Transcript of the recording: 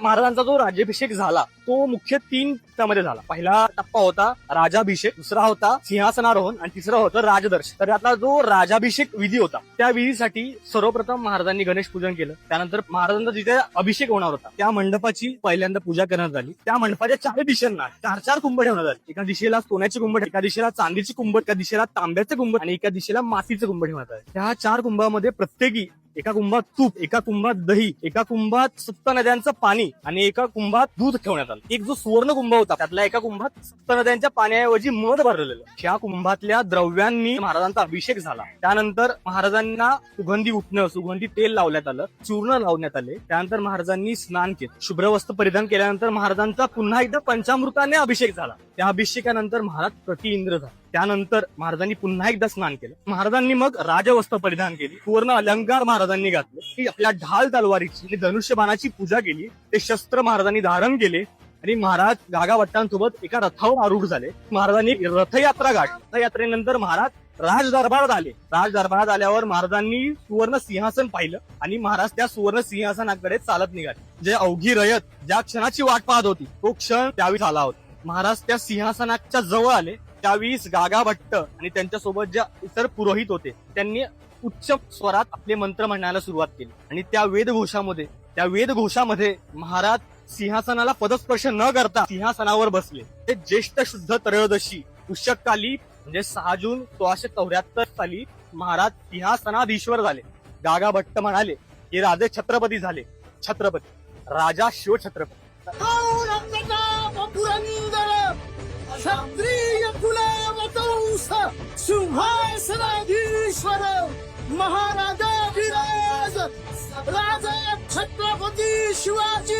महाराजांचा जो राज्याभिषेक झाला तो मुख्य 3 टप्प्यामध्ये झाला. पहिला टप्पा होता राजाभिषेक, दुसरा होता सिंहासनारोहण आणि तिसरा होता राजदर्शन. तर यातला जो राजाभिषेक विधी होता त्या विधीसाठी सर्वप्रथम महाराजांनी गणेश पूजन केलं. त्यानंतर महाराजांचा जिथे अभिषेक होणार होता त्या मंडपाची पहिल्यांदा पूजा करण्यात आली. त्या मंडपाच्या 4 दिशांना 4 कुंभ ठेवण्यात आले. एका दिशेला सोन्याचे कुंभ, एका दिशेला चांदीची कुंभ, एका दिशेला तांब्याचे कुंभ आणि एका दिशेला मातीचे कुंभ ठेवण्यात आले. त्या 4 कुंभामध्ये प्रत्येकी एका कुंभात तूप, एका कुंभात दही, एका कुंभात 7 नद्यांचं पाणी आणि एका कुंभात दूध ठेवण्यात आलं. एक जो सुवर्ण कुंभ होता त्यातल्या एका कुंभात 7 नद्यांच्या पाण्याऐवजी मध भरलेलं. ह्या कुंभातल्या द्रव्यांनी महाराजांचा अभिषेक झाला. त्यानंतर महाराजांना सुगंधी उठणं, सुगंधी तेल लावण्यात आलं, चूर्ण लावण्यात आले. त्यानंतर महाराजांनी स्नान केलं. शुभ्र वस्त्र परिधान केल्यानंतर महाराजांचा पुन्हा एकदा पंचामृताने अभिषेक झाला. त्या अभिषेकानंतर महाराज प्रतिइंद्र झाले. त्यानंतर महाराजांनी पुन्हा एकदा स्नान केलं. महाराजांनी मग राजवस्त्र परिधान केली, सुवर्ण अलंकार महाराजांनी घातले, की आपल्या ढाल तलवारीची आणि धनुष्यबाणाची पूजा केली. ते शस्त्र महाराजांनी धारण केले आणि महाराज गागाभट्टांसोबत एका रथावर आरूढ झाले. महाराजांनी रथयात्रा गाठली. रथयात्रेनंतर महाराज राजदरबारात आले. राजदरबारात आल्यावर महाराजांनी सुवर्ण सिंहासन पाहिलं आणि महाराज त्या सुवर्ण सिंहासनाकडे चालत निघाले. जे अवघी रयत ज्या क्षणाची वाट पाहत होती तो क्षण त्यावेळी आला होता. महाराज त्या सिंहासनाच्या जवळ आले. त्यावेळी गागाभट्ट आणि त्यांच्यासोबत ज्या इतर पुरोहित होते त्यांनी उच्च स्वरात आपले मंत्र म्हणण्याला सुरुवात केली आणि त्या वेदघोषामध्ये महाराज सिंहासनाला पदस्पर्श न करता सिंहासनावर बसले. ते ज्येष्ठ शुद्ध त्रयोदशी पुष्यकाली म्हणजे 6 जून 1674 साली महाराज सिंहासनाधीश्वर झाले. गागाभट्ट म्हणाले की राजे छत्रपती झाले. छत्रपती राजा शिवछत्रपती. क्षत्रिय कुलवंश सिंहासनाधीश्वर महाराजा विराज राजा छत्रपती शिवाजी